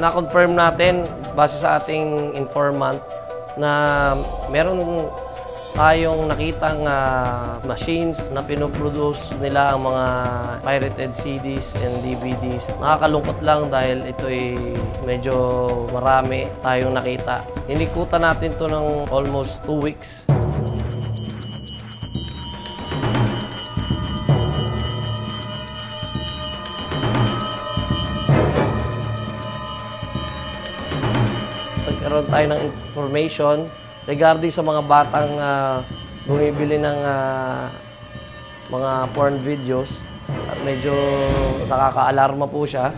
Na-confirm natin base sa ating informant na meron tayong nakitang machines na pinoproduce nila ang mga pirated CDs and DVDs. Nakakalungkot lang dahil ito'y medyo marami tayong nakita. Inikutan natin to ng almost 2 weeks. Nagkaroon tayo ng information regarding sa mga batang bumibili ng mga porn videos at medyo nakaka-alarma po siya.